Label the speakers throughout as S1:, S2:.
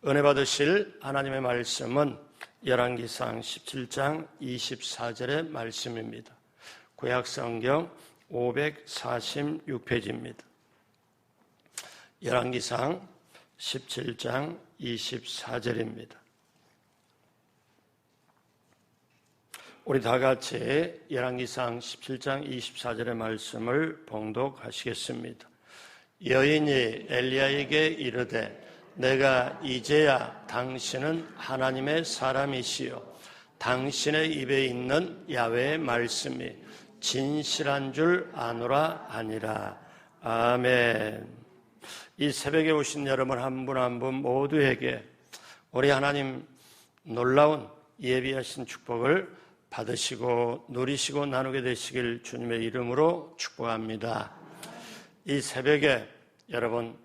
S1: 은혜 받으실 하나님의 말씀은 열왕기상 17장 24절의 말씀입니다. 구약성경 546페이지입니다. 열왕기상 17장 24절입니다. 우리 다 같이 열왕기상 17장 24절의 말씀을 봉독하시겠습니다. 여인이 엘리야에게 이르되 내가 이제야 당신은 하나님의 사람이시요 당신의 입에 있는 야훼의 말씀이 진실한 줄 아노라 하니라. 아멘. 이 새벽에 오신 여러분 한 분 한 분 모두에게 우리 하나님 놀라운 예비하신 축복을 받으시고 누리시고 나누게 되시길 주님의 이름으로 축복합니다. 이 새벽에 여러분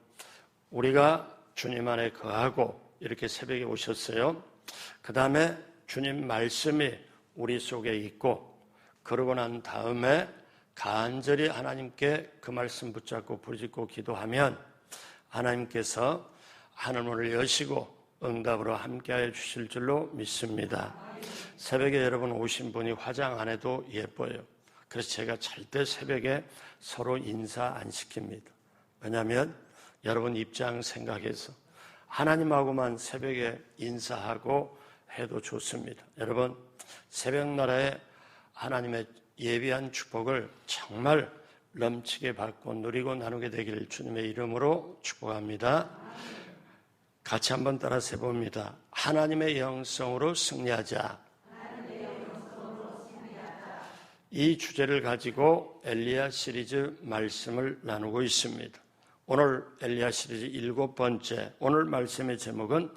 S1: 우리가 주님 안에 거하고 이렇게 새벽에 오셨어요. 그 다음에 주님 말씀이 우리 속에 있고 그러고 난 다음에 간절히 하나님께 그 말씀 붙잡고 부르짖고 기도하면 하나님께서 하늘문을 여시고 응답으로 함께하여 주실 줄로 믿습니다. 새벽에 여러분 오신 분이 화장 안 해도 예뻐요. 그래서 제가 절대 새벽에 서로 인사 안 시킵니다. 왜냐하면 여러분 입장 생각해서 하나님하고만 새벽에 인사하고 해도 좋습니다. 여러분 새벽나라에 하나님의 예비한 축복을 정말 넘치게 받고 누리고 나누게 되기를 주님의 이름으로 축복합니다. 같이 한번 따라서 해봅니다. 하나님의 영성으로 승리하자. 이 주제를 가지고 엘리야 시리즈 말씀을 나누고 있습니다. 오늘 엘리야 시리즈 7번째, 오늘 말씀의 제목은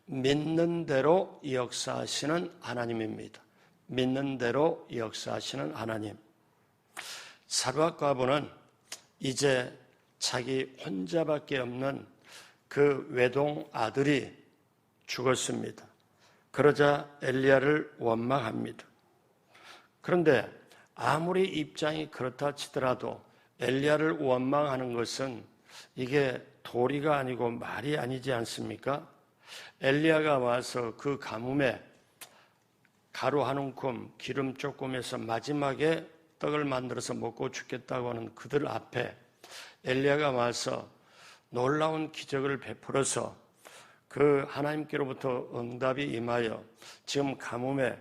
S1: 믿는 대로 역사하시는 하나님입니다. 믿는 대로 역사하시는 하나님. 사르밧 과부는 이제 자기 혼자밖에 없는 그 외동 아들이 죽었습니다. 그러자 엘리야를 원망합니다. 그런데 아무리 입장이 그렇다 치더라도 엘리야를 원망하는 것은 이게 도리가 아니고 말이 아니지 않습니까? 엘리야가 와서 그 가뭄에 가루 한 움큼 기름 조금에서 마지막에 떡을 만들어서 먹고 죽겠다고 하는 그들 앞에 엘리야가 와서 놀라운 기적을 베풀어서 그 하나님께로부터 응답이 임하여 지금 가뭄에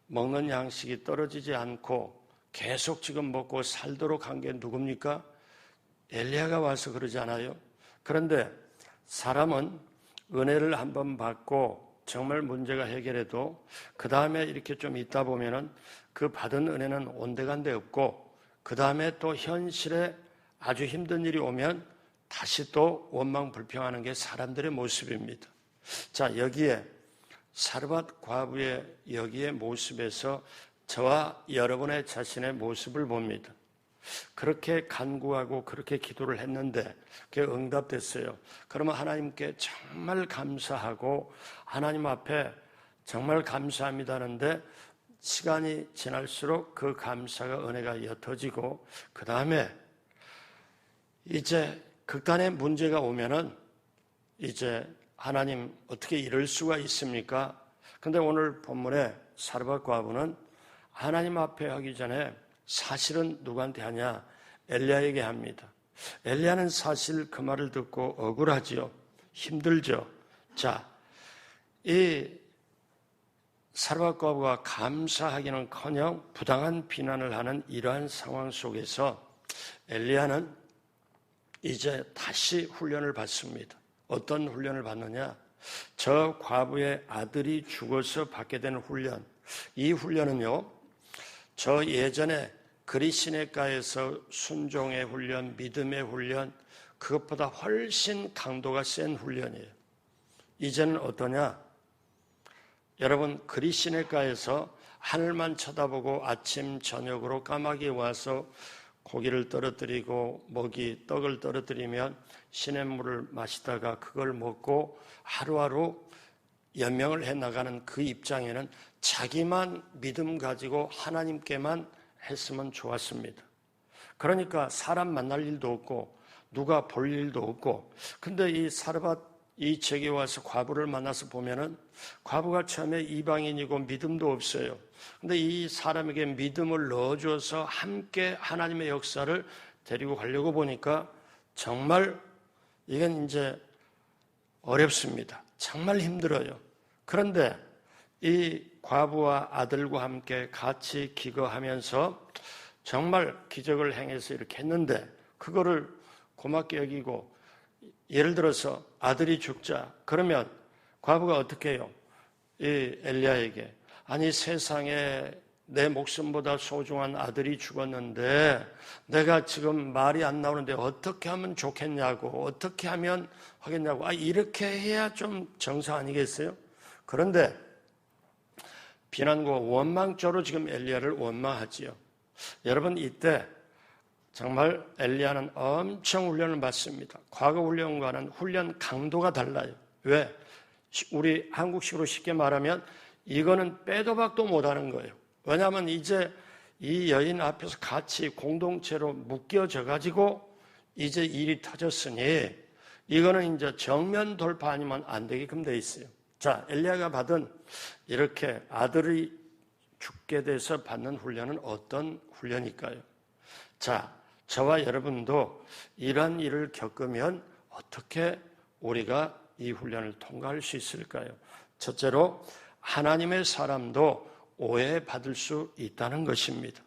S1: 먹는 양식이 떨어지지 않고 계속 지금 먹고 살도록 한 게 누굽니까? 엘리야가 와서 그러지 않아요? 그런데 사람은 은혜를 한번 받고 정말 문제가 해결해도 그 다음에 이렇게 좀 있다 보면은 그 받은 은혜는 온데간데 없고 그 다음에 또 현실에 아주 힘든 일이 오면 다시 또 원망 불평하는 게 사람들의 모습입니다. 자, 여기에 사르밧 과부의 여기에 모습에서 저와 여러분의 자신의 모습을 봅니다. 그렇게 간구하고 그렇게 기도를 했는데 그게 응답됐어요. 그러면 하나님께 정말 감사하고 하나님 앞에 정말 감사합니다 하는데 시간이 지날수록 그 감사가 은혜가 옅어지고 그 다음에 이제 극단의 문제가 오면은 이제 하나님 어떻게 이럴 수가 있습니까? 근데 오늘 본문에 사르밧 과부는 하나님 앞에 하기 전에 사실은 누구한테 하냐? 엘리야에게 합니다. 엘리야는 사실 그 말을 듣고 억울하지요. 힘들죠. 자, 이 사르밧 과부가 감사하기는커녕 부당한 비난을 하는 이러한 상황 속에서 엘리야는 이제 다시 훈련을 받습니다. 어떤 훈련을 받느냐? 저 과부의 아들이 죽어서 받게 되는 훈련. 이 훈련은요, 저 예전에 그리시네가에서 순종의 훈련, 믿음의 훈련, 그것보다 훨씬 강도가 센 훈련이에요. 이제는 어떠냐? 여러분, 그리시네가에서 하늘만 쳐다보고 아침, 저녁으로 까마귀 와서 고기를 떨어뜨리고 먹이, 떡을 떨어뜨리면 시냇물을 마시다가 그걸 먹고 하루하루 연명을 해나가는 그 입장에는 자기만 믿음 가지고 하나님께만 했으면 좋았습니다. 그러니까 사람 만날 일도 없고 누가 볼 일도 없고 근데 이 사르밧 이 책에 와서 과부를 만나서 보면은 과부가 처음에 이방인이고 믿음도 없어요. 근데 이 사람에게 믿음을 넣어줘서 함께 하나님의 역사를 데리고 가려고 보니까 정말 이건 이제 어렵습니다. 정말 힘들어요. 그런데 이 과부와 아들과 함께 같이 기거하면서 정말 기적을 행해서 이렇게 했는데 그거를 고맙게 여기고 예를 들어서 아들이 죽자 그러면 과부가 어떻게 해요? 이 엘리야에게 아니 세상에 내 목숨보다 소중한 아들이 죽었는데 내가 지금 말이 안 나오는데 어떻게 하면 좋겠냐고 어떻게 하면 하겠냐고 이렇게 해야 좀 정상 아니겠어요? 그런데 비난과 원망조로 지금 엘리야를 원망하지요. 여러분 이때 정말 엘리야는 엄청 훈련을 받습니다. 과거 훈련과는 훈련 강도가 달라요. 왜? 우리 한국식으로 쉽게 말하면 이거는 빼도 박도 못하는 거예요. 왜냐하면 이제 이 여인 앞에서 같이 공동체로 묶여져 가지고 이제 일이 터졌으니 이거는 이제 정면 돌파 아니면 안 되게끔 돼 있어요. 자, 엘리야가 받은 이렇게 아들이 죽게 돼서 받는 훈련은 어떤 훈련일까요? 자, 저와 여러분도 이런 일을 겪으면 어떻게 우리가 이 훈련을 통과할 수 있을까요? 첫째로 하나님의 사람도 오해받을 수 있다는 것입니다.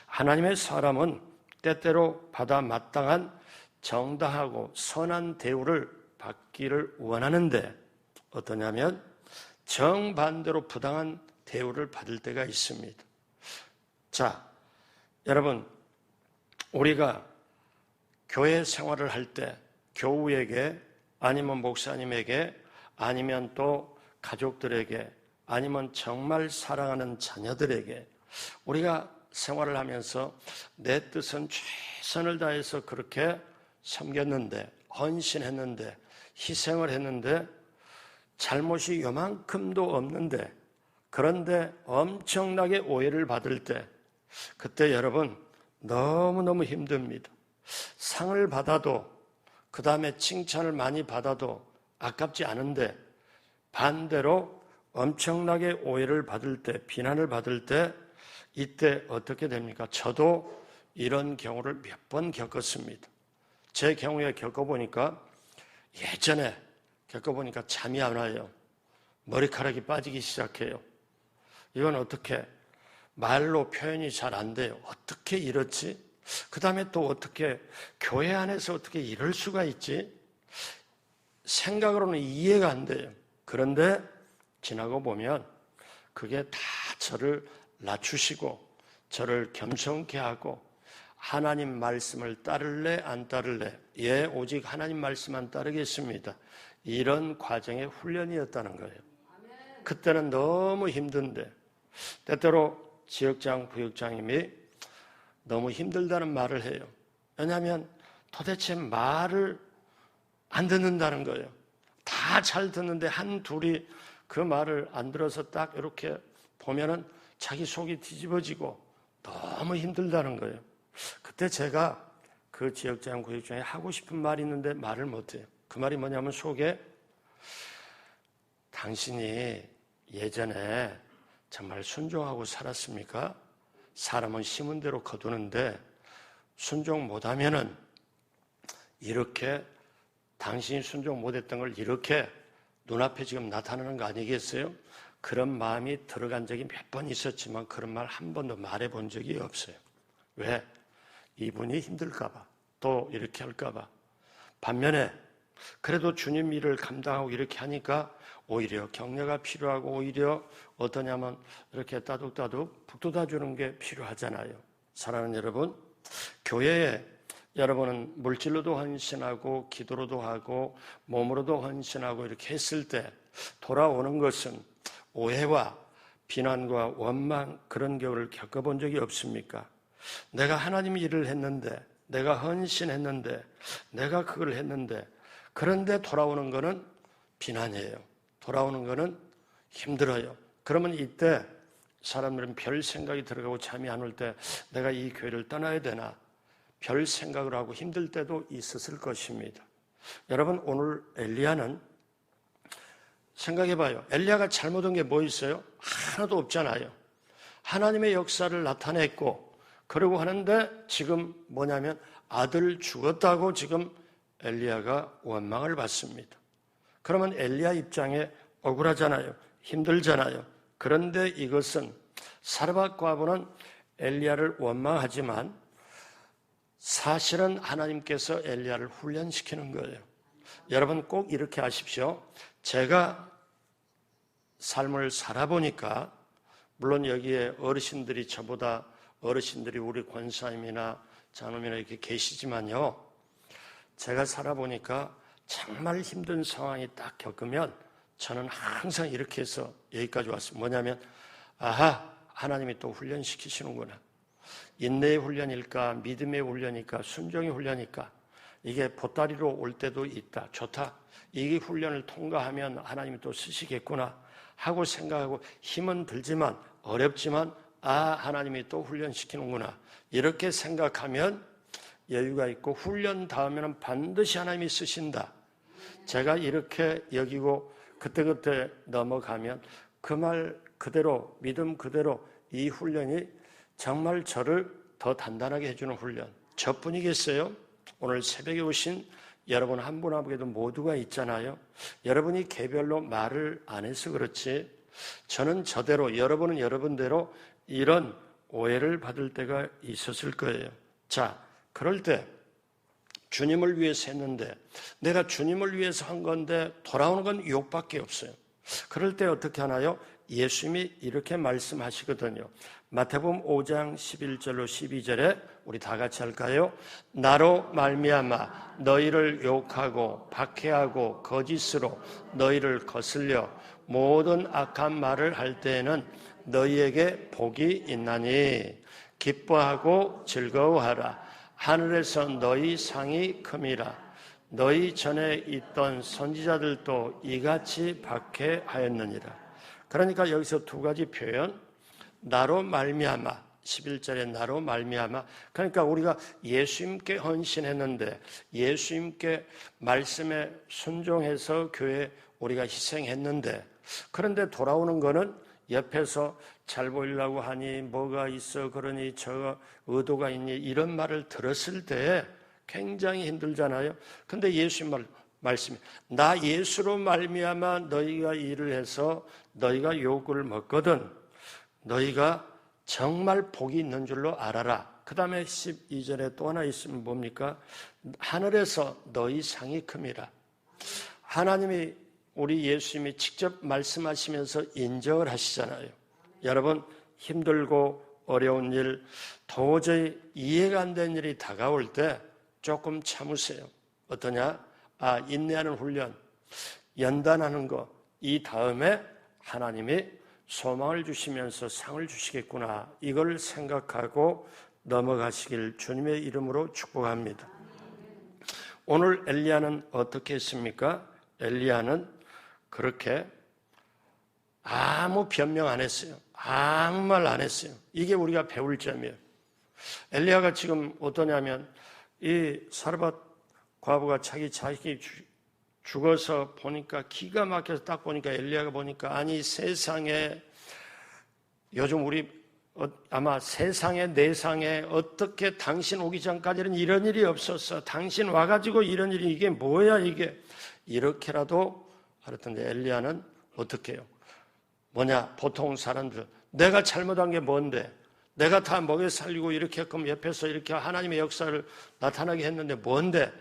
S1: 하나님의 사람은 때때로 받아 마땅한 정당하고 선한 대우를 받기를 원하는데 어떠냐면 정반대로 부당한 대우를 받을 때가 있습니다. 자, 여러분 우리가 교회 생활을 할 때 교우에게 아니면 목사님에게 아니면 또 가족들에게 아니면 정말 사랑하는 자녀들에게 우리가 생활을 하면서 내 뜻은 최선을 다해서 그렇게 섬겼는데 헌신했는데 희생을 했는데 잘못이 요만큼도 없는데 그런데 엄청나게 오해를 받을 때 그때 여러분 너무너무 힘듭니다. 상을 받아도 그 다음에 칭찬을 많이 받아도 아깝지 않은데 반대로 엄청나게 오해를 받을 때 비난을 받을 때 이때 어떻게 됩니까? 저도 이런 경우를 몇 번 겪었습니다. 제 경우에 겪어보니까 예전에 겪어보니까 잠이 안 와요. 머리카락이 빠지기 시작해요. 이건 어떻게 말로 표현이 잘 안 돼요. 어떻게 이렇지? 그 다음에 또 어떻게 교회 안에서 어떻게 이럴 수가 있지? 생각으로는 이해가 안 돼요. 그런데 지나고 보면 그게 다 저를 낮추시고 저를 겸손케 하고 하나님 말씀을 따를래 안 따를래? 예, 오직 하나님 말씀만 따르겠습니다. 이런 과정의 훈련이었다는 거예요. 그때는 너무 힘든데 때때로 지역장, 부역장님이 너무 힘들다는 말을 해요. 왜냐하면 도대체 말을 안 듣는다는 거예요. 다 잘 듣는데 한 둘이 그 말을 안 들어서 딱 이렇게 보면은 자기 속이 뒤집어지고 너무 힘들다는 거예요. 그때 제가 그 지역장, 구역장에 하고 싶은 말이 있는데 말을 못해요. 그 말이 뭐냐면 속에 당신이 예전에 정말 순종하고 살았습니까? 사람은 심은 대로 거두는데 순종 못하면은 이렇게 당신이 순종 못했던 걸 이렇게 눈앞에 지금 나타나는 거 아니겠어요? 그런 마음이 들어간 적이 몇 번 있었지만 그런 말 한 번도 말해본 적이 없어요. 왜? 이분이 힘들까 봐. 또 이렇게 할까 봐. 반면에 그래도 주님 일을 감당하고 이렇게 하니까 오히려 격려가 필요하고 오히려 어떠냐면 이렇게 따둑따둑 북돋아주는 게 필요하잖아요. 사랑하는 여러분, 교회에 여러분은 물질로도 헌신하고 기도로도 하고 몸으로도 헌신하고 이렇게 했을 때 돌아오는 것은 오해와 비난과 원망 그런 경우를 겪어본 적이 없습니까? 내가 하나님 일을 했는데 내가 헌신했는데 내가 그걸 했는데 그런데 돌아오는 거는 비난이에요. 돌아오는 거는 힘들어요. 그러면 이때 사람들은 별 생각이 들어가고 잠이 안 올 때 내가 이 교회를 떠나야 되나 별 생각을 하고 힘들 때도 있었을 것입니다. 여러분 오늘 엘리야는 생각해봐요. 엘리야가 잘못한 게 뭐 있어요? 하나도 없잖아요. 하나님의 역사를 나타냈고 그러고 하는데 지금 뭐냐면 아들 죽었다고 지금 엘리야가 원망을 받습니다. 그러면 엘리야 입장에 억울하잖아요. 힘들잖아요. 그런데 이것은 사르밧 과부는 엘리야를 원망하지만 사실은 하나님께서 엘리야를 훈련시키는 거예요. 여러분 꼭 이렇게 아십시오. 제가 삶을 살아보니까 물론 여기에 어르신들이 저보다 어르신들이 우리 권사님이나 장로님이나 이렇게 계시지만요. 제가 살아보니까 정말 힘든 상황이 딱 겪으면 저는 항상 이렇게 해서 여기까지 왔어요. 뭐냐면 아하 하나님이 또 훈련시키시는구나. 인내의 훈련일까 믿음의 훈련일까 순종의 훈련일까 이게 보따리로 올 때도 있다. 좋다. 이 훈련을 통과하면 하나님이 또 쓰시겠구나 하고 생각하고 힘은 들지만 어렵지만 하나님이 또 훈련시키는구나 이렇게 생각하면 여유가 있고 훈련 다음에는 반드시 하나님이 쓰신다. 제가 이렇게 여기고 그때그때 넘어가면 그 말 그대로 믿음 그대로 이 훈련이 정말 저를 더 단단하게 해주는 훈련. 저뿐이겠어요? 오늘 새벽에 오신 여러분 한 분 한 분에도 모두가 있잖아요. 여러분이 개별로 말을 안 해서 그렇지 저는 저대로 여러분은 여러분대로 이런 오해를 받을 때가 있었을 거예요. 자, 그럴 때 주님을 위해서 했는데 내가 주님을 위해서 한 건데 돌아오는 건 욕밖에 없어요. 그럴 때 어떻게 하나요? 예수님이 이렇게 말씀하시거든요. 마태복음 5장 11절로 12절에 우리 다 같이 할까요? 나로 말미암아 너희를 욕하고 박해하고 거짓으로 너희를 거슬려 모든 악한 말을 할 때에는 너희에게 복이 있나니 기뻐하고 즐거워하라. 하늘에서 너희 상이 큼이라. 너희 전에 있던 선지자들도 이같이 박해하였느니라. 그러니까 여기서 두 가지 표현, 나로 말미암아, 11절에 나로 말미암아. 그러니까 우리가 예수님께 헌신했는데 예수님께 말씀에 순종해서 교회 우리가 희생했는데 그런데 돌아오는 거는 옆에서 잘 보이려고 하니 뭐가 있어 그러니 저 의도가 있니 이런 말을 들었을 때 굉장히 힘들잖아요. 근데 예수님 말씀이 나 예수로 말미암아 너희가 일을 해서 너희가 욕을 먹거든 너희가 정말 복이 있는 줄로 알아라. 그 다음에 12절에 또 하나 있으면 뭡니까? 하늘에서 너희 상이 큼이라. 하나님이 우리 예수님이 직접 말씀하시면서 인정을 하시잖아요. 여러분 힘들고 어려운 일 도저히 이해가 안 되는 일이 다가올 때 조금 참으세요. 어떠냐? 인내하는 훈련, 연단하는 거, 이 다음에 하나님이 소망을 주시면서 상을 주시겠구나. 이걸 생각하고 넘어가시길 주님의 이름으로 축복합니다. 오늘 엘리야는 어떻게 했습니까? 엘리야는 그렇게 아무 변명 안 했어요. 아무 말 안 했어요. 이게 우리가 배울 점이에요. 엘리야가 지금 어떠냐면 이 사르밧 과부가 자기 죽어서 보니까 기가 막혀서 딱 보니까 엘리야가 보니까 아니 세상에 요즘 우리 아마 세상에 내상에 어떻게 당신 오기 전까지는 이런 일이 없었어. 당신 와가지고 이런 일이 이게 뭐야 이게 이렇게라도 알았던데 엘리야는 어떻게 해요? 뭐냐 보통 사람들 내가 잘못한 게 뭔데 내가 다 먹여 살리고 이렇게 했고 옆에서 이렇게 하나님의 역사를 나타나게 했는데 뭔데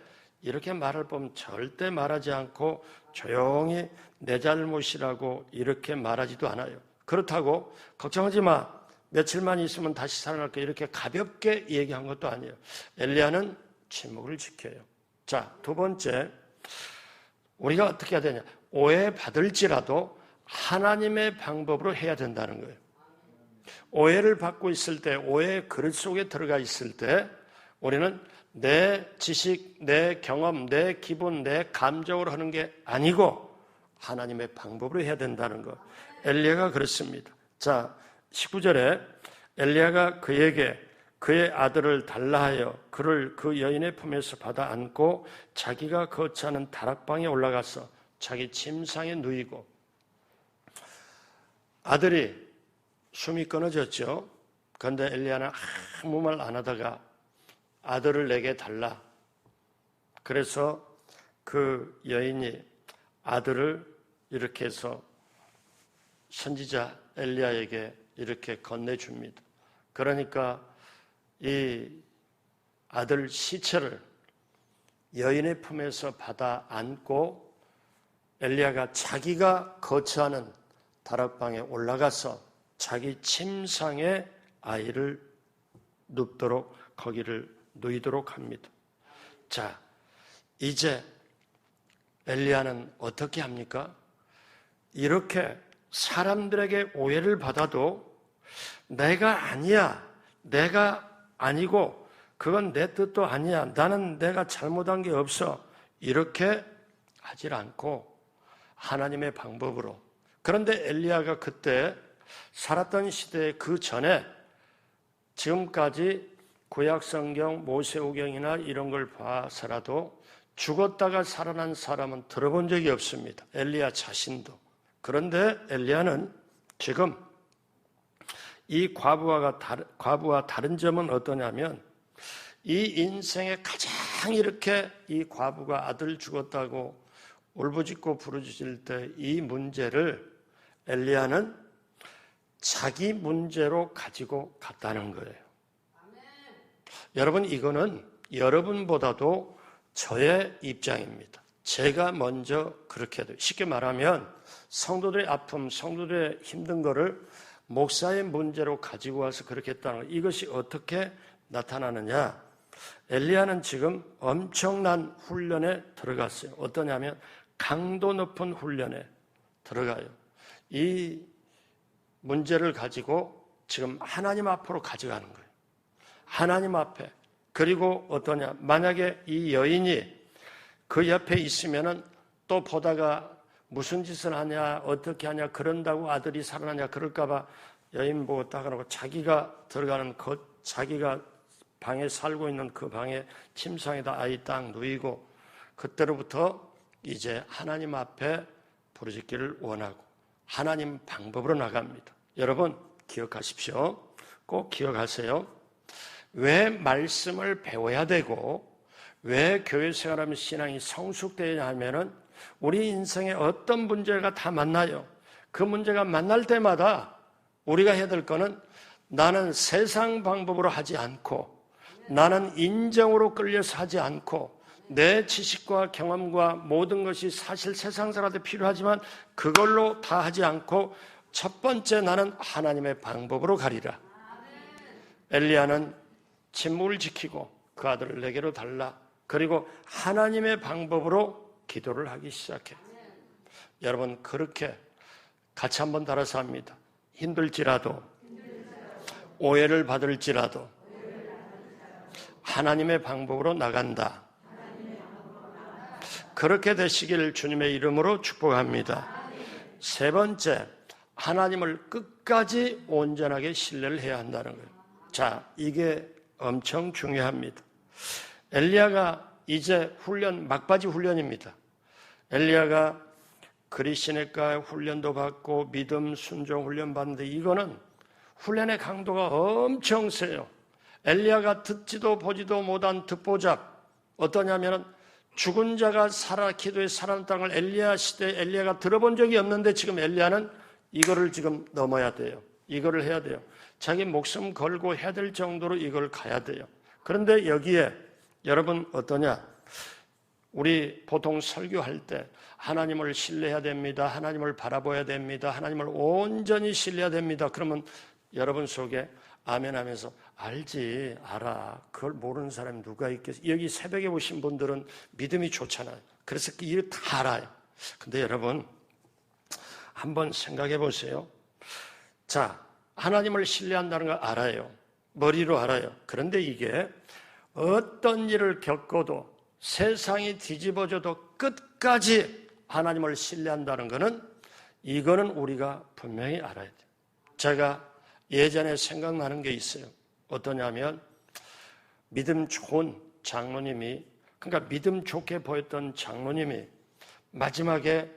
S1: 이렇게 말할 뻔 절대 말하지 않고 조용히 내 잘못이라고 이렇게 말하지도 않아요. 그렇다고 걱정하지 마. 며칠만 있으면 다시 살아날 거야. 이렇게 가볍게 얘기한 것도 아니에요. 엘리야는 침묵을 지켜요. 자, 두 번째 우리가 어떻게 해야 되냐. 오해받을지라도 하나님의 방법으로 해야 된다는 거예요. 오해를 받고 있을 때 오해의 그릇 속에 들어가 있을 때 우리는 내 지식, 내 경험, 내 기분, 내 감정으로 하는 게 아니고 하나님의 방법으로 해야 된다는 것. 엘리야가 그렇습니다. 자, 19절에 엘리야가 그에게 그의 아들을 달라 하여 그를 그 여인의 품에서 받아 안고 자기가 거처하는 다락방에 올라가서 자기 침상에 누이고 아들이 숨이 끊어졌죠. 그런데 엘리야는 아무 말 안 하다가 아들을 내게 달라. 그래서 그 여인이 아들을 이렇게 해서 선지자 엘리야에게 이렇게 건네줍니다. 그러니까 이 아들 시체를 여인의 품에서 받아 안고 엘리야가 자기가 거처하는 다락방에 올라가서 자기 침상에 아이를 눕도록 거기를 누이도록 합니다. 자, 이제 엘리야는 어떻게 합니까? 이렇게 사람들에게 오해를 받아도 내가 아니야, 내가 아니고 그건 내 뜻도 아니야, 나는 내가 잘못한 게 없어, 이렇게 하질 않고 하나님의 방법으로. 그런데 엘리야가 그때 살았던 시대에 그 전에 지금까지 구약성경 모세오경이나 이런 걸 봐서라도 죽었다가 살아난 사람은 들어본 적이 없습니다. 엘리야 자신도. 그런데 엘리야는 지금 이 과부와 다른 점은 어떠냐면 이 인생에 가장 이렇게 이 과부가 아들 죽었다고 울부짖고 부르짖을 때 이 문제를 엘리야는 자기 문제로 가지고 갔다는 거예요. 여러분, 이거는 여러분보다도 저의 입장입니다. 제가 먼저 그렇게 해도, 쉽게 말하면 성도들의 아픔, 성도들의 힘든 거를 목사의 문제로 가지고 와서 그렇게 했다는 거. 이것이 어떻게 나타나느냐? 엘리야는 지금 엄청난 훈련에 들어갔어요. 어떠냐면 강도 높은 훈련에 들어가요. 이 문제를 가지고 지금 하나님 앞으로 가져가는 거예요. 하나님 앞에. 그리고 어떠냐? 만약에 이 여인이 그 옆에 있으면은 또 보다가 무슨 짓을 하냐, 어떻게 하냐, 그런다고 아들이 살아나냐, 그럴까봐 여인 보고 따가라고 자기가 들어가는 자기가 방에 살고 있는 그 방에 침상에다 아이 딱 누이고 그때로부터 이제 하나님 앞에 부르짖기를 원하고 하나님 방법으로 나갑니다. 여러분 기억하십시오. 꼭 기억하세요. 왜 말씀을 배워야 되고 왜 교회 생활하면 신앙이 성숙되냐 하면은 우리 인생에 어떤 문제가 다 만나요. 그 문제가 만날 때마다 우리가 해야 될 거는 나는 세상 방법으로 하지 않고 나는 인정으로 끌려서 하지 않고 내 지식과 경험과 모든 것이 사실 세상 사람한테 필요하지만 그걸로 다 하지 않고 첫 번째 나는 하나님의 방법으로 가리라. 엘리야는 침묵을 지키고 그 아들을 내게로 달라. 그리고 하나님의 방법으로 기도를 하기 시작해요. 여러분 그렇게 같이 한번 따라서 합니다. 힘들지라도 오해를 받을지라도 하나님의 방법으로 나간다. 그렇게 되시길 주님의 이름으로 축복합니다. 세 번째, 하나님을 끝까지 온전하게 신뢰를 해야 한다는 거예요. 자, 이게 엄청 중요합니다. 엘리야가 이제 막바지 훈련입니다. 엘리야가 그리스도인과 훈련도 받고 믿음, 순종 훈련 받는데 이거는 훈련의 강도가 엄청 세요. 엘리야가 듣지도 보지도 못한 듣보잡. 어떠냐면은 죽은 자가 기도에 살아난 땅을 엘리야 시대에 엘리야가 들어본 적이 없는데 지금 엘리야는 이거를 지금 넘어야 돼요. 이거를 해야 돼요. 자기 목숨 걸고 해야 될 정도로 이걸 가야 돼요. 그런데 여기에 여러분 어떠냐? 우리 보통 설교할 때 하나님을 신뢰해야 됩니다. 하나님을 바라봐야 됩니다. 하나님을 온전히 신뢰해야 됩니다. 그러면 여러분 속에 아멘 하면서 알지, 알아. 그걸 모르는 사람이 누가 있겠어. 여기 새벽에 오신 분들은 믿음이 좋잖아요. 그래서 이거 다 알아요. 근데 여러분 한번 생각해 보세요. 자, 하나님을 신뢰한다는 걸 알아요. 머리로 알아요. 그런데 이게 어떤 일을 겪어도 세상이 뒤집어져도 끝까지 하나님을 신뢰한다는 것은 이거는 우리가 분명히 알아야 돼요. 제가 예전에 생각나는 게 있어요. 어떠냐면 믿음 좋은 장로님이, 그러니까 믿음 좋게 보였던 장로님이 마지막에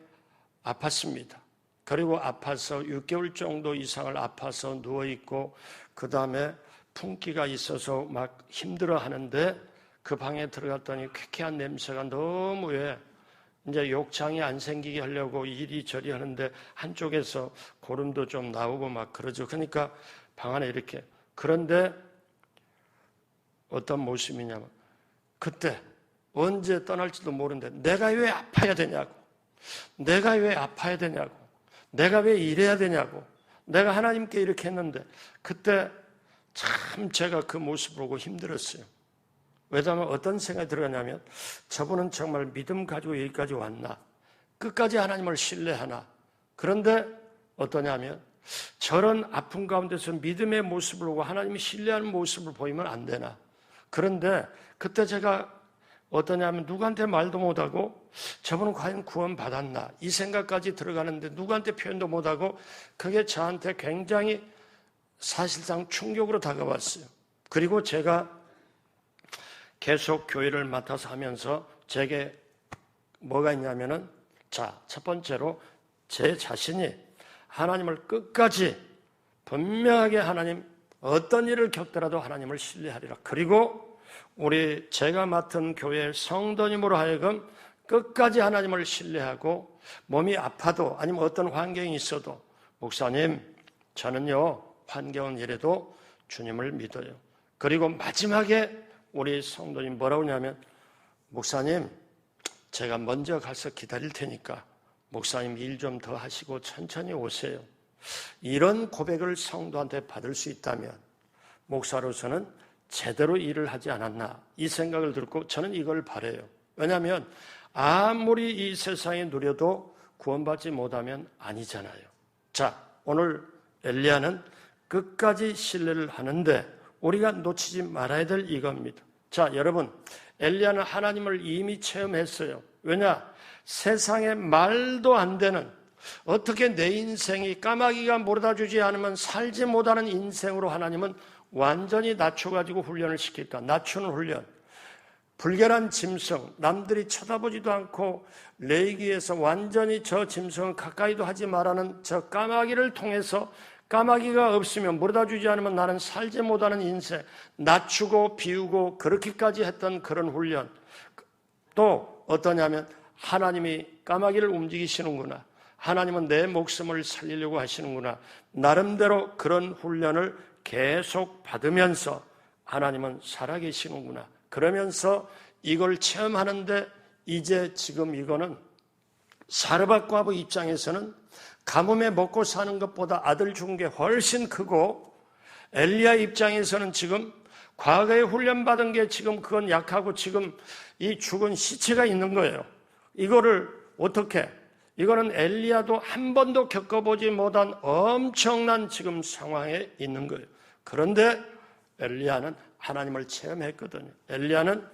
S1: 아팠습니다. 그리고 아파서 6개월 정도 이상을 아파서 누워있고 그 다음에 풍기가 있어서 막 힘들어 하는데 그 방에 들어갔더니 쾌쾌한 냄새가 너무 왜 이제 욕창이 안 생기게 하려고 이리저리 하는데 한쪽에서 고름도 좀 나오고 막 그러죠. 그러니까 방 안에 이렇게. 그런데 어떤 모습이냐면 그때 언제 떠날지도 모르는데 내가 왜 아파야 되냐고, 내가 왜 아파야 되냐고, 내가 왜 이래야 되냐고, 내가 하나님께 이렇게 했는데 그때 참 제가 그 모습을 보고 힘들었어요. 왜냐하면 어떤 생각이 들어가냐면 저분은 정말 믿음 가지고 여기까지 왔나, 끝까지 하나님을 신뢰하나. 그런데 어떠냐면 저런 아픔 가운데서 믿음의 모습을 보고 하나님이 신뢰하는 모습을 보이면 안 되나. 그런데 그때 제가 어떠냐면 누구한테 말도 못하고 저분은 과연 구원 받았나 이 생각까지 들어가는데 누구한테 표현도 못하고 그게 저한테 굉장히 사실상 충격으로 다가왔어요. 그리고 제가 계속 교회를 맡아서 하면서 제게 뭐가 있냐면은 자, 첫 번째로 제 자신이 하나님을 끝까지 분명하게 하나님 어떤 일을 겪더라도 하나님을 신뢰하리라. 그리고 우리 제가 맡은 교회 성도님으로 하여금 끝까지 하나님을 신뢰하고 몸이 아파도 아니면 어떤 환경이 있어도 목사님 저는요 환경은 이래도 주님을 믿어요. 그리고 마지막에 우리 성도님 뭐라고 하냐면 목사님 제가 먼저 가서 기다릴 테니까 목사님 일 좀 더 하시고 천천히 오세요. 이런 고백을 성도한테 받을 수 있다면 목사로서는 제대로 일을 하지 않았나 이 생각을 들고 저는 이걸 바라요. 왜냐하면 아무리 이 세상에 누려도 구원받지 못하면 아니잖아요. 자, 오늘 엘리야는 끝까지 신뢰를 하는데 우리가 놓치지 말아야 될 이겁니다. 자, 여러분 엘리야는 하나님을 이미 체험했어요. 왜냐? 세상에 말도 안 되는 어떻게 내 인생이 까마귀가 몰아주지 않으면 살지 못하는 인생으로 하나님은 완전히 낮춰가지고 훈련을 시킬까? 낮추는 훈련. 불결한 짐승, 남들이 쳐다보지도 않고 레이기에서 완전히 저 짐승은 가까이도 하지 말라는 저 까마귀를 통해서 까마귀가 없으면 물어다주지 않으면 나는 살지 못하는 인생, 낮추고 비우고 그렇게까지 했던 그런 훈련. 또 어떠냐면 하나님이 까마귀를 움직이시는구나. 하나님은 내 목숨을 살리려고 하시는구나. 나름대로 그런 훈련을 계속 받으면서 하나님은 살아계시는구나. 그러면서 이걸 체험하는데 이제 지금 이거는 사르밧 과부 입장에서는 가뭄에 먹고 사는 것보다 아들 죽은 게 훨씬 크고 엘리야 입장에서는 지금 과거에 훈련받은 게 지금 그건 약하고 지금 이 죽은 시체가 있는 거예요. 이거를 어떻게 이거는 엘리야도 한 번도 겪어보지 못한 엄청난 지금 상황에 있는 거예요. 그런데 엘리야는 하나님을 체험했거든요. 엘리야는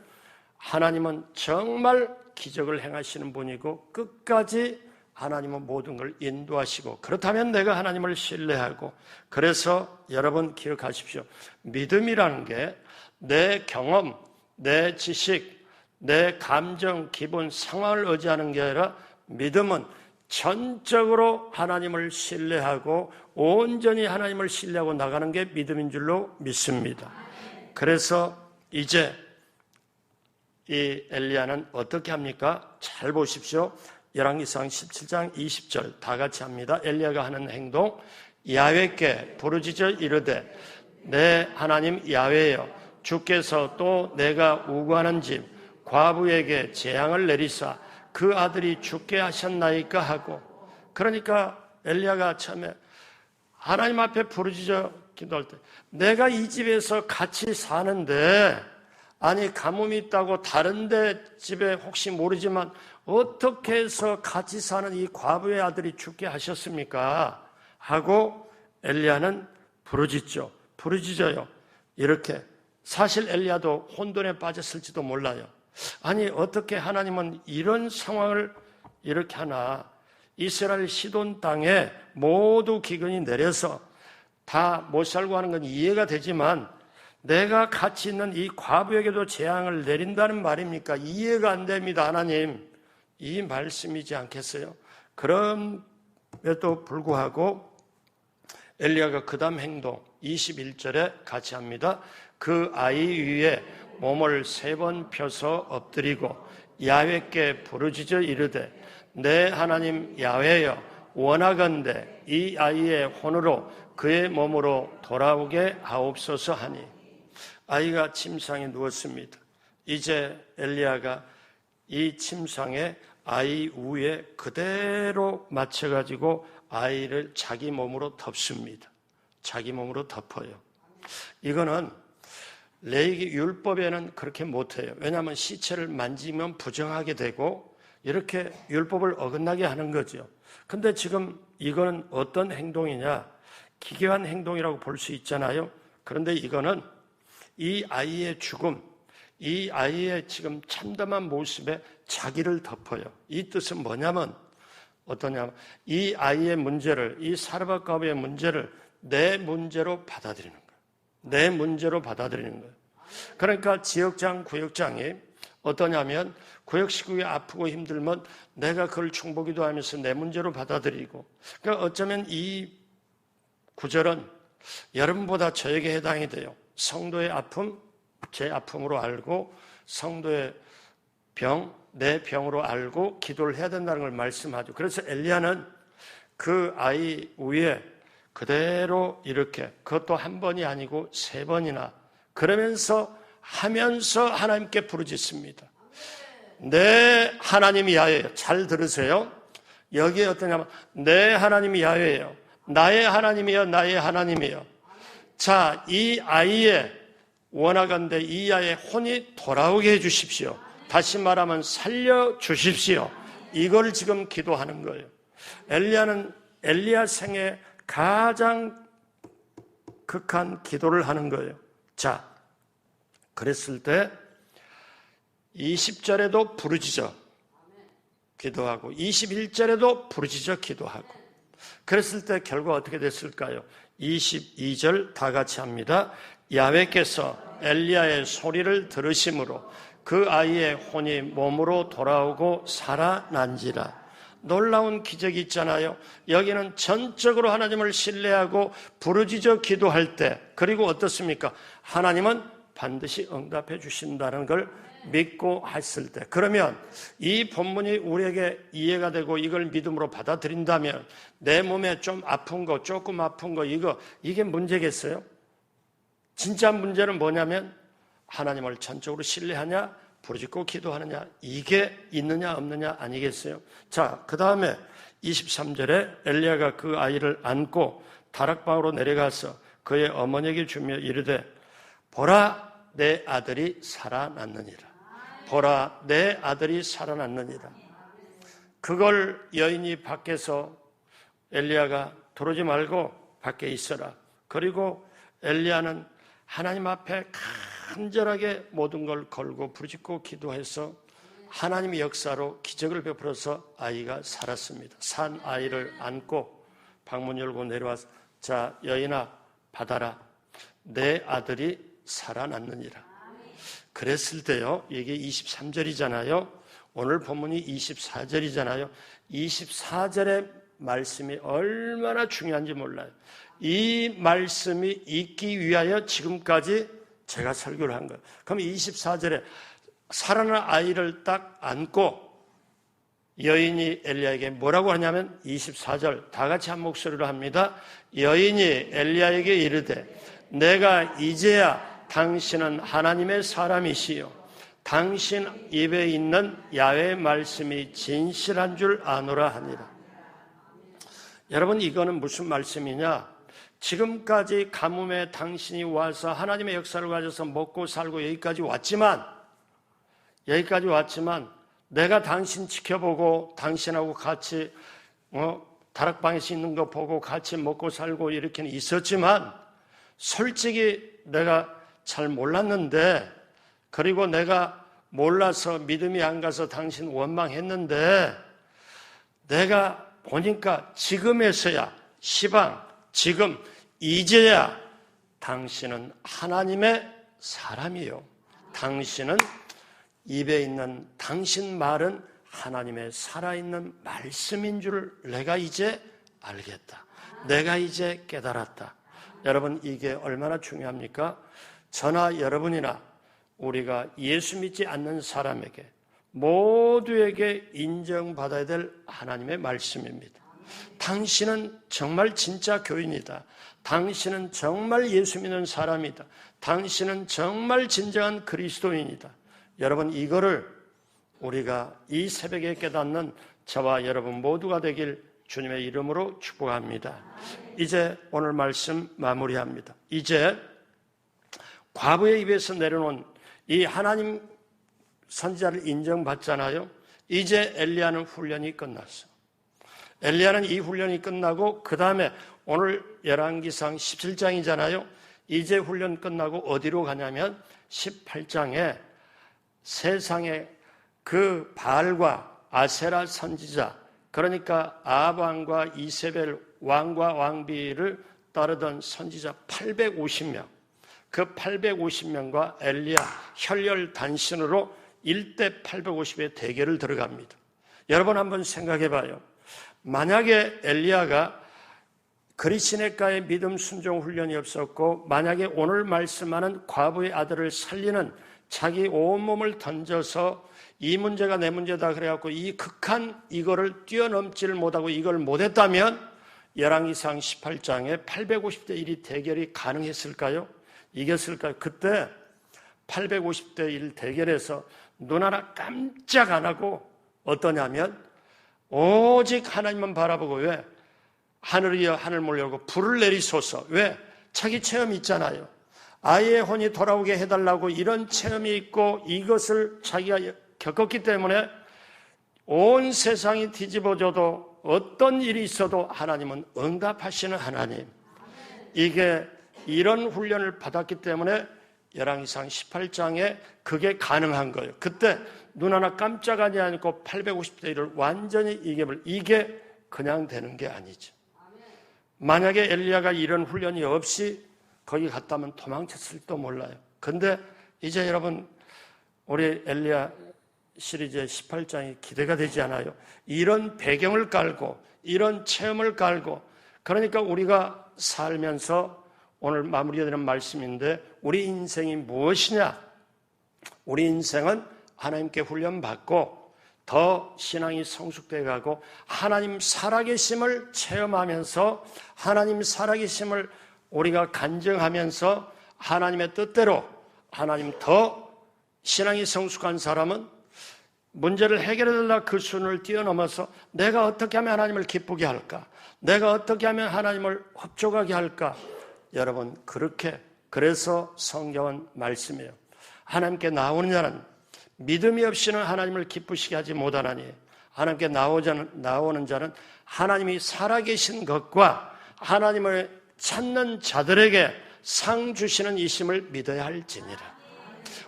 S1: 하나님은 정말 기적을 행하시는 분이고 끝까지 하나님은 모든 걸 인도하시고 그렇다면 내가 하나님을 신뢰하고 그래서 여러분 기억하십시오. 믿음이라는 게 내 경험, 내 지식, 내 감정, 기분, 상황을 의지하는 게 아니라 믿음은 전적으로 하나님을 신뢰하고 온전히 하나님을 신뢰하고 나가는 게 믿음인 줄로 믿습니다. 그래서 이제 이 엘리야는 어떻게 합니까? 잘 보십시오. 열왕기상 17장 20절 다 같이 합니다. 엘리야가 하는 행동 야훼께 부르짖어 이르되 내 하나님 야훼여 주께서 또 내가 우고하는 집 과부에게 재앙을 내리사 그 아들이 죽게 하셨나이까 하고 그러니까 엘리야가 처음에 하나님 앞에 부르짖어 기도할 때 내가 이 집에서 같이 사는데 아니 가뭄이 있다고 다른 데 집에 혹시 모르지만 어떻게 해서 같이 사는 이 과부의 아들이 죽게 하셨습니까? 하고 엘리야는 부르짖어요. 이렇게 사실 엘리야도 혼돈에 빠졌을지도 몰라요. 아니 어떻게 하나님은 이런 상황을 이렇게 하나. 이스라엘 시돈 땅에 모두 기근이 내려서 다 못 살고 하는 건 이해가 되지만 내가 같이 있는 이 과부에게도 재앙을 내린다는 말입니까? 이해가 안 됩니다. 하나님 이 말씀이지 않겠어요? 그런 그래도 불구하고 엘리야가 그 다음 행동 21절에 같이 합니다. 그 아이 위에 몸을 3번 펴서 엎드리고 야훼께 부르짖어 이르되 내 하나님 야훼여 원하건대 이 아이의 혼으로 그의 몸으로 돌아오게 하옵소서 하니 아이가 침상에 누웠습니다. 이제 엘리야가 이 침상에 아이 위에 그대로 맞춰가지고 아이를 자기 몸으로 덮습니다. 자기 몸으로 덮어요. 이거는 레위기 율법에는 그렇게 못해요. 왜냐하면 시체를 만지면 부정하게 되고 이렇게 율법을 어긋나게 하는 거죠. 근데 지금 이거는 어떤 행동이냐? 기괴한 행동이라고 볼 수 있잖아요. 그런데 이거는 이 아이의 죽음, 이 아이의 지금 참담한 모습에 자기를 덮어요. 이 뜻은 뭐냐면 어떠냐면 이 아이의 문제를, 이 사르밧가브의 문제를 내 문제로 받아들이는 거예요. 내 문제로 받아들이는 거예요. 그러니까 지역장, 구역장이 어떠냐면 구역식구가 아프고 힘들면 내가 그걸 충보기도 하면서 내 문제로 받아들이고, 그러니까 어쩌면 이 구절은 여러분보다 저에게 해당이 돼요. 성도의 아픔, 제 아픔으로 알고 성도의 병, 내 병으로 알고 기도를 해야 된다는 걸 말씀하죠. 그래서 엘리야는 그 아이 위에 그대로 이렇게, 그것도 한 번이 아니고 3번이나 그러면서 하면서 하나님께 부르짖습니다. 내 하나님이 야훼예요. 잘 들으세요. 여기에 어떠냐면 내 하나님이 야훼예요. 나의 하나님이여, 나의 하나님이여. 자, 이 아이의 원하건대 이 아이의 혼이 돌아오게 해주십시오. 다시 말하면 살려주십시오. 이걸 지금 기도하는 거예요. 엘리야는 엘리야 생애 가장 극한 기도를 하는 거예요. 자, 그랬을 때 20절에도 부르짖어 기도하고 21절에도 부르짖어 기도하고, 그랬을 때 결과 어떻게 됐을까요? 22절 다 같이 합니다. 야훼께서 엘리야의 소리를 들으심으로 그 아이의 혼이 몸으로 돌아오고 살아난지라. 놀라운 기적이 있잖아요. 여기는 전적으로 하나님을 신뢰하고 부르짖어 기도할 때, 그리고 어떻습니까? 하나님은 반드시 응답해 주신다는 걸 믿고 했을 때, 그러면 이 본문이 우리에게 이해가 되고 이걸 믿음으로 받아들인다면 내 몸에 좀 아픈 거, 조금 아픈 거, 이게 문제겠어요? 진짜 문제는 뭐냐면 하나님을 전적으로 신뢰하냐, 부르짖고 기도하느냐, 이게 있느냐 없느냐 아니겠어요? 자, 그 다음에 23절에 엘리야가 그 아이를 안고 다락방으로 내려가서 그의 어머니에게 주며 이르되 보라, 내 아들이 살아났느니라. 보라, 내 아들이 살아났느니라. 그걸 여인이 밖에서 엘리야가 들어오지 말고 밖에 있어라. 그리고 엘리야는 하나님 앞에 간절하게 모든 걸 걸고 부르짖고 기도해서 하나님의 역사로 기적을 베풀어서 아이가 살았습니다. 산 아이를 안고 방문 열고 내려와서 자, 여인아 받아라. 내 아들이 살아났느니라. 그랬을 때요, 이게 23절이잖아요. 오늘 본문이 24절이잖아요. 24절의 말씀이 얼마나 중요한지 몰라요. 이 말씀이 있기 위하여 지금까지 제가 설교를 한 거예요. 그럼 24절에 살아난 아이를 딱 안고 여인이 엘리야에게 뭐라고 하냐면 24절 다 같이 한 목소리로 합니다. 여인이 엘리야에게 이르되 내가 이제야 당신은 하나님의 사람이시요 당신 입에 있는 야훼의 말씀이 진실한 줄 아노라 하니라. 여러분, 이거는 무슨 말씀이냐? 지금까지 가뭄에 당신이 와서 하나님의 역사를 가져서 먹고 살고 여기까지 왔지만 내가 당신 지켜보고 당신하고 같이 다락방에서 있는 거 보고 같이 먹고 살고 이렇게는 있었지만 솔직히 내가 잘 몰랐는데, 그리고 내가 몰라서 믿음이 안 가서 당신 원망했는데 내가 보니까 지금에서야 시방 지금 이제야 당신은 하나님의 사람이요, 당신은 입에 있는 당신 말은 하나님의 살아있는 말씀인 줄 내가 이제 알겠다. 내가 이제 깨달았다. 여러분, 이게 얼마나 중요합니까? 저나 여러분이나 우리가 예수 믿지 않는 사람에게 모두에게 인정받아야 될 하나님의 말씀입니다. 당신은 정말 진짜 교인이다. 당신은 정말 예수 믿는 사람이다. 당신은 정말 진정한 그리스도인이다. 여러분, 이거를 우리가 이 새벽에 깨닫는 저와 여러분 모두가 되길 주님의 이름으로 축복합니다. 이제 오늘 말씀 마무리합니다. 이제 과부의 입에서 내려놓은 이 하나님 선지자를 인정받잖아요. 이제 엘리야는 훈련이 끝났어. 엘리야는 이 훈련이 끝나고 그 다음에 오늘 열왕기상 17장이잖아요. 이제 훈련 끝나고 어디로 가냐면 18장에 세상에 그 바알과 아세라 선지자, 그러니까 아합 왕과 이세벨 왕과 왕비를 따르던 선지자 850명, 그 850명과 엘리야 혈혈 단신으로 1대 850의 대결을 들어갑니다. 여러분 한번 생각해 봐요. 만약에 엘리야가 그리시네가의 믿음 순종 훈련이 없었고, 만약에 오늘 말씀하는 과부의 아들을 살리는 자기 온몸을 던져서 이 문제가 내 문제다 그래갖고 이 극한 이거를 뛰어넘지를 못하고 이걸 못했다면 열왕기상 18장에 850대 1이 대결이 가능했을까요? 이겼을까요? 그때 850대 1 대결에서 눈 하나 깜짝 안 하고 어떠냐면 오직 하나님만 바라보고, 왜? 하늘이여 하늘 열고 불을 내리소서. 왜? 자기 체험이 있잖아요. 아이의 혼이 돌아오게 해달라고 이런 체험이 있고 이것을 자기가 겪었기 때문에 온 세상이 뒤집어져도 어떤 일이 있어도 하나님은 응답하시는 하나님. 이게 이런 훈련을 받았기 때문에 열왕기상 18장에 그게 가능한 거예요. 그때 눈 하나 깜짝하지 않고 850대 1을 완전히 이겨버려. 이게 그냥 되는 게 아니죠. 만약에 엘리야가 이런 훈련이 없이 거기 갔다면 도망쳤을지도 몰라요. 근데 이제 여러분, 우리 엘리야 시리즈의 18장이 기대가 되지 않아요? 이런 배경을 깔고 이런 체험을 깔고, 그러니까 우리가 살면서 오늘 마무리되는 말씀인데, 우리 인생이 무엇이냐? 우리 인생은 하나님께 훈련받고 더 신앙이 성숙되어 가고 하나님 살아계심을 체험하면서 하나님 살아계심을 우리가 간증하면서 하나님의 뜻대로, 하나님 더 신앙이 성숙한 사람은 문제를 해결해달라 그 수준을 뛰어넘어서 내가 어떻게 하면 하나님을 기쁘게 할까? 내가 어떻게 하면 하나님을 흡족하게 할까? 여러분, 그래서 성경은 말씀이에요. 하나님께 나오는 자는 믿음이 없이는 하나님을 기쁘시게 하지 못하나니, 하나님께 나오는 자는 하나님이 살아계신 것과 하나님을 찾는 자들에게 상 주시는 이심을 믿어야 할지니라.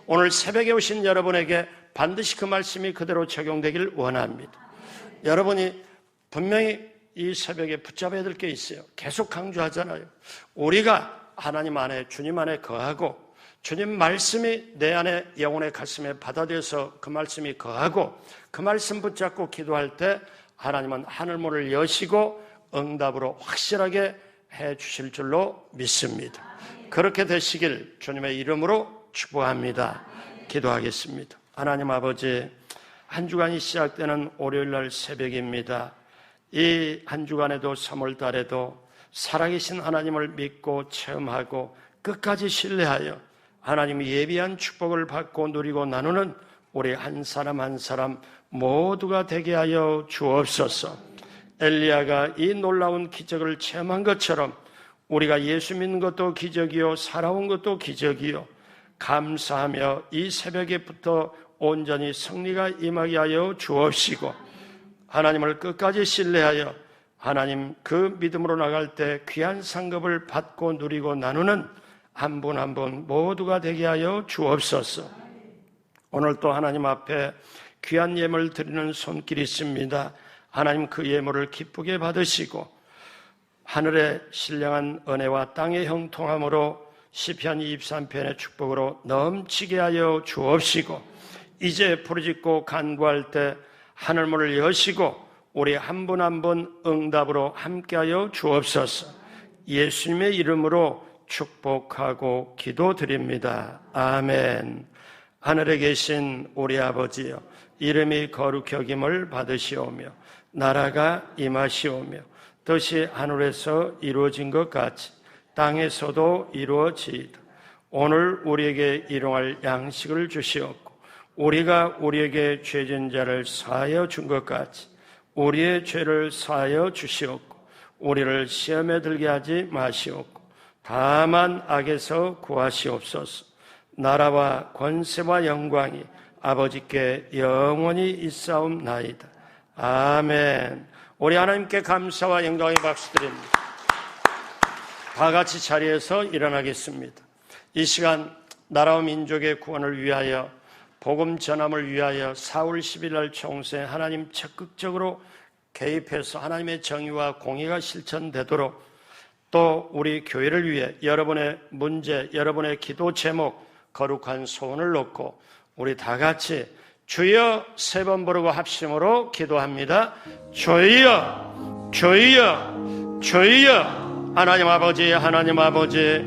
S1: 오늘 새벽에 오신 여러분에게 반드시 그 말씀이 그대로 적용되길 원합니다. 여러분이 분명히 이 새벽에 붙잡아야 될 게 있어요. 계속 강조하잖아요. 우리가 하나님 안에, 주님 안에 거하고 주님 말씀이 내 안에, 영혼의 가슴에 받아들여서 그 말씀이 거하고 그 말씀 붙잡고 기도할 때 하나님은 하늘문을 여시고 응답으로 확실하게 해 주실 줄로 믿습니다. 그렇게 되시길 주님의 이름으로 축복합니다. 기도하겠습니다. 하나님 아버지, 한 주간이 시작되는 월요일날 새벽입니다. 이 한 주간에도 3월달에도 살아계신 하나님을 믿고 체험하고 끝까지 신뢰하여 하나님이 예비한 축복을 받고 누리고 나누는 우리 한 사람 한 사람 모두가 되게 하여 주옵소서. 엘리야가 이 놀라운 기적을 체험한 것처럼 우리가 예수 믿는 것도 기적이요, 살아온 것도 기적이요, 감사하며 이 새벽에부터 온전히 승리가 임하게 하여 주옵시고, 하나님을 끝까지 신뢰하여 하나님 그 믿음으로 나갈 때 귀한 상급을 받고 누리고 나누는 한 분 한 분 모두가 되게 하여 주옵소서. 오늘 또 하나님 앞에 귀한 예물 드리는 손길이 있습니다. 하나님 그 예물을 기쁘게 받으시고 하늘의 신령한 은혜와 땅의 형통함으로 시편 23편의 축복으로 넘치게 하여 주옵시고, 이제 부르짖고 간구할 때 하늘문을 여시고 우리 한 분 한 분 응답으로 함께하여 주옵소서. 예수님의 이름으로 축복하고 기도드립니다. 아멘. 하늘에 계신 우리 아버지여, 이름이 거룩히 여김을 받으시오며 나라가 임하시오며 뜻이 하늘에서 이루어진 것 같이 땅에서도 이루어지이다. 오늘 우리에게 일용할 양식을 주시옵고 우리가 우리에게 죄진 자를 사하여 준 것 같이 우리의 죄를 사하여 주시옵고 우리를 시험에 들게 하지 마시옵고 다만 악에서 구하시옵소서. 나라와 권세와 영광이 아버지께 영원히 있사옵나이다. 아멘. 우리 하나님께 감사와 영광의 박수 드립니다. 다 같이 자리에서 일어나겠습니다. 이 시간 나라와 민족의 구원을 위하여, 복음 전함을 위하여 4월 10일 날 총선에 하나님 적극적으로 개입해서 하나님의 정의와 공의가 실천되도록, 또 우리 교회를 위해 여러분의 문제, 여러분의 기도 제목, 거룩한 소원을 놓고 우리 다 같이 주여 3번 부르고 합심으로 기도합니다. 주여, 주여, 주여. 하나님 아버지, 하나님 아버지,